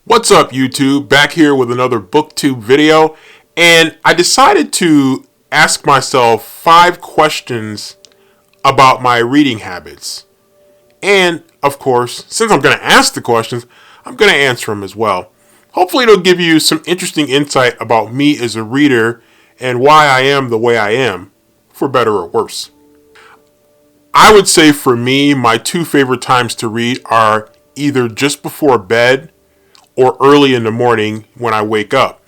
What's up, YouTube? Back here with another BookTube video, and I decided to ask myself 5 questions about my reading habits. And, of course, since I'm going to ask the questions, I'm going to answer them as well. Hopefully it'll give you some interesting insight about me as a reader and why I am the way I am, for better or worse. I would say for me, my 2 favorite times to read are either just before bed or early in the morning when I wake up.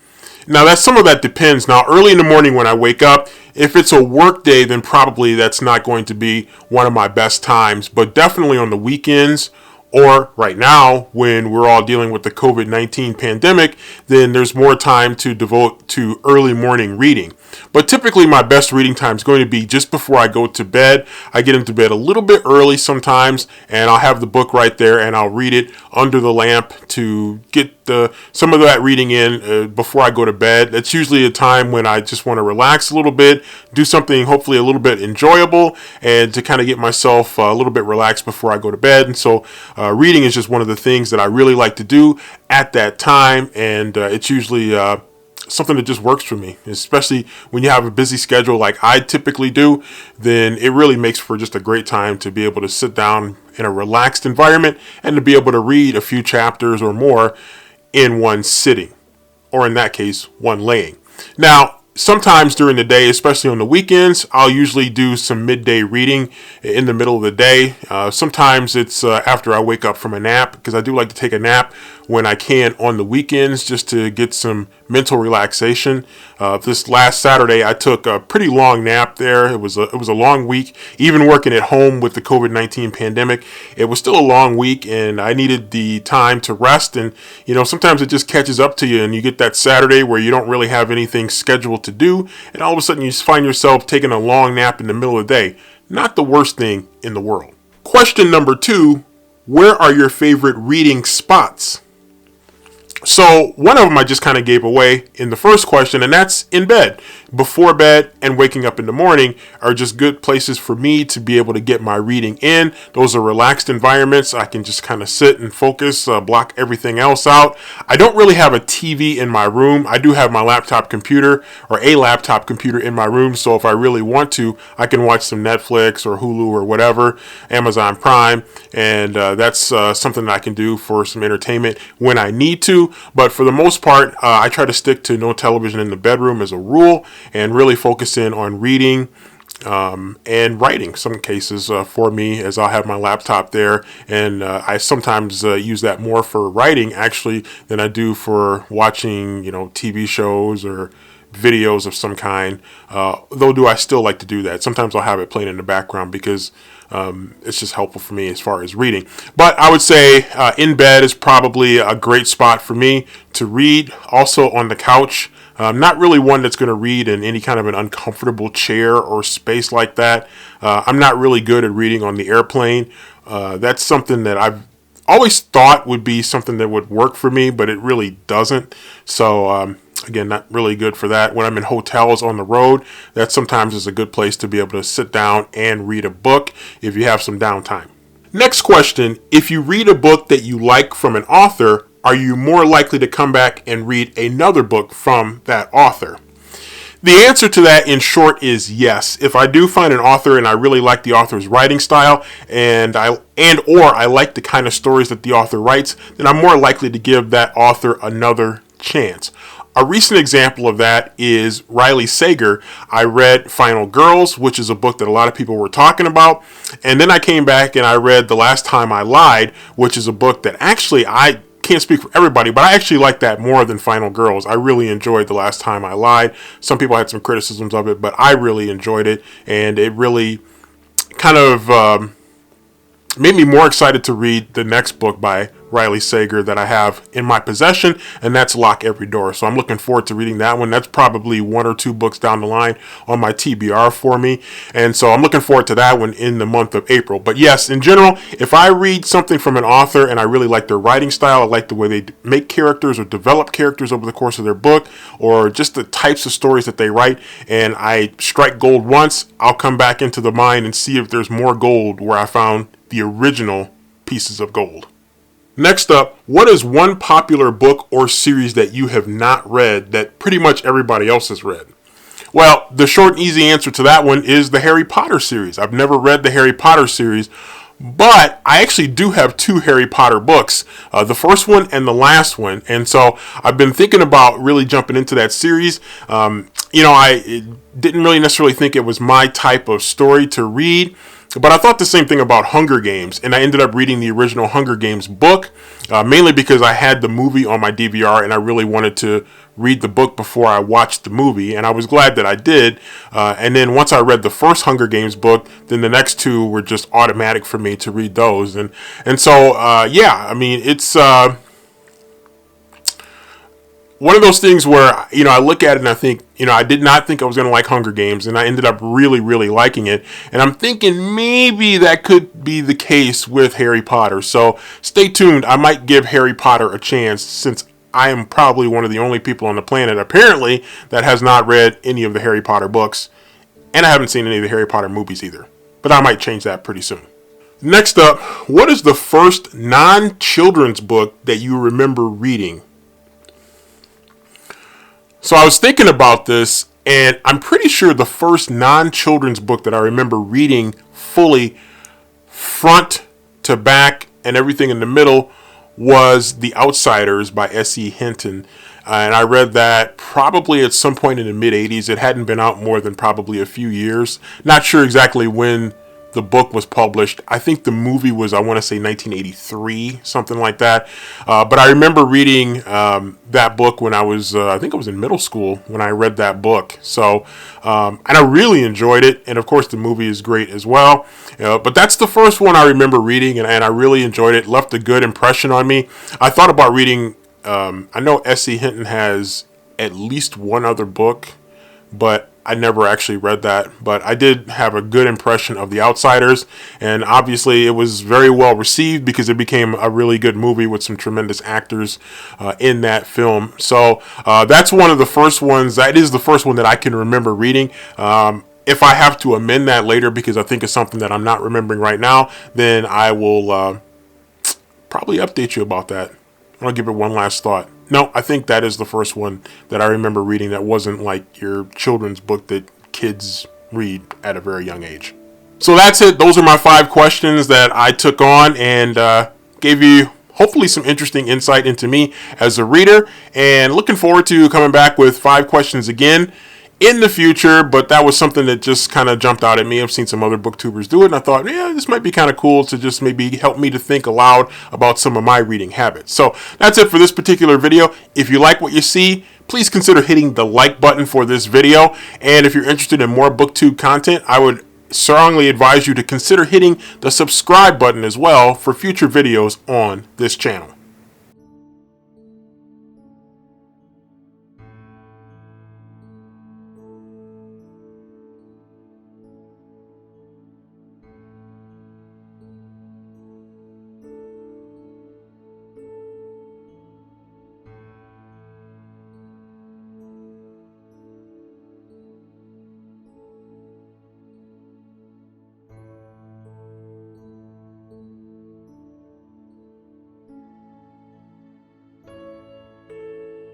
Now, some of that depends. Now, early in the morning when I wake up, if it's a work day, then probably that's not going to be one of my best times. But definitely on the weekends or right now when we're all dealing with the COVID-19 pandemic, then there's more time to devote to early morning reading. But typically my best reading time is going to be just before I go to bed. I get into bed a little bit early sometimes, and I'll have the book right there and I'll read it under the lamp to get some of that reading in before I go to bed. That's usually a time when I just want to relax a little bit, do something hopefully a little bit enjoyable, and to kind of get myself a little bit relaxed before I go to bed. And so reading is just one of the things that I really like to do at that time, and it's usually something that just works for me, especially when you have a busy schedule like I typically do. Then it really makes for just a great time to be able to sit down in a relaxed environment and to be able to read a few chapters or more in one sitting, or in that case, one laying. Now, sometimes during the day, especially on the weekends, I'll usually do some midday reading in the middle of the day. Sometimes it's after I wake up from a nap, because I do like to take a nap when I can on the weekends just to get some mental relaxation. This last Saturday, I took a pretty long nap there. It was a long week. Even working at home with the COVID-19 pandemic, it was still a long week, and I needed the time to rest. And, sometimes it just catches up to you, and you get that Saturday where you don't really have anything scheduled to do, and all of a sudden you find yourself taking a long nap in the middle of the day. Not the worst thing in the world. Question number 2, where are your favorite reading spots? So one of them I just kind of gave away in the first question, and that's in bed. Before bed and waking up in the morning are just good places for me to be able to get my reading in. Those are relaxed environments. I can just kind of sit and focus, block everything else out. I don't really have a TV in my room. I do have my laptop computer, or a laptop computer in my room, so if I really want to, I can watch some Netflix or Hulu or whatever, Amazon Prime, and that's something that I can do for some entertainment when I need to. But for the most part, I try to stick to no television in the bedroom as a rule, and really focus in on reading and writing. Some cases for me, as I'll have my laptop there, and I sometimes use that more for writing actually than I do for watching, TV shows or videos of some kind. Though do I still like to do that. Sometimes I'll have it playing in the background because it's just helpful for me as far as reading. But I would say in bed is probably a great spot for me to read. Also on the couch. Not really one that's going to read in any kind of an uncomfortable chair or space like that. I'm not really good at reading on the airplane. That's something that I've always thought would be something that would work for me, but it really doesn't. So again, not really good for that. When I'm in hotels on the road, that sometimes is a good place to be able to sit down and read a book if you have some downtime. Next question, if you read a book that you like from an author, are you more likely to come back and read another book from that author? The answer to that in short is yes. If I do find an author and I really like the author's writing style or I like the kind of stories that the author writes, then I'm more likely to give that author another chance. A recent example of that is Riley Sager. I read Final Girls, which is a book that a lot of people were talking about. And then I came back and I read The Last Time I Lied, which is a book that actually I can't speak for everybody, but I actually like that more than Final Girls. I really enjoyed The Last Time I Lied. Some people had some criticisms of it, but I really enjoyed it. And it really kind of made me more excited to read the next book by Riley Sager that I have in my possession, and that's Lock Every Door. So I'm looking forward to reading that one. That's probably 1 or 2 books down the line on my TBR for me, and so I'm looking forward to that one in the month of April. But yes, in general, if I read something from an author and I really like their writing style, I like the way they make characters or develop characters over the course of their book, or just the types of stories that they write, and I strike gold once, I'll come back into the mine and see if there's more gold where I found the original pieces of gold. Next up, what is one popular book or series that you have not read that pretty much everybody else has read? Well, the short and easy answer to that one is the Harry Potter series. I've never read the Harry Potter series, but I actually do have two Harry Potter books, the first one and the last one. And so I've been thinking about really jumping into that series. I didn't really necessarily think it was my type of story to read, but I thought the same thing about Hunger Games, and I ended up reading the original Hunger Games book, mainly because I had the movie on my DVR, and I really wanted to read the book before I watched the movie, and I was glad that I did. And then once I read the first Hunger Games book, then the next two were just automatic for me to read those. And so, I mean, it's one of those things where, I look at it and I think, I did not think I was going to like Hunger Games, and I ended up really, really liking it. And I'm thinking maybe that could be the case with Harry Potter. So stay tuned. I might give Harry Potter a chance, since I am probably one of the only people on the planet, apparently, that has not read any of the Harry Potter books. And I haven't seen any of the Harry Potter movies either. But I might change that pretty soon. Next up, what is the first non-children's book that you remember reading? So I was thinking about this, and I'm pretty sure the first non-children's book that I remember reading fully, front to back and everything in the middle, was The Outsiders by S.E. Hinton. And I read that probably at some point in the mid-'80s. It hadn't been out more than probably a few years. Not sure exactly when the book was published. I think the movie was, I want to say 1983, something like that. But I remember reading that book when I was, I think I was in middle school when I read that book. So, and I really enjoyed it. And of course, the movie is great as well. But that's the first one I remember reading, and I really enjoyed it. Left a good impression on me. I thought about reading, I know S.E. Hinton has at least one other book, but I never actually read that, but I did have a good impression of The Outsiders, and obviously it was very well received because it became a really good movie with some tremendous actors in that film. So that's one of the first ones. That is the first one that I can remember reading. If I have to amend that later because I think it's something that I'm not remembering right now, then I will probably update you about that. I'll give it one last thought. No, I think that is the first one that I remember reading that wasn't like your children's book that kids read at a very young age. So that's it. Those are my 5 questions that I took on and gave you hopefully some interesting insight into me as a reader. And looking forward to coming back with 5 questions again in the future, but that was something that just kind of jumped out at me. I've seen some other booktubers do it, and I thought, yeah, this might be kind of cool to just maybe help me to think aloud about some of my reading habits. So that's it for this particular video. If you like what you see, please consider hitting the like button for this video. And if you're interested in more BookTube content, I would strongly advise you to consider hitting the subscribe button as well for future videos on this channel.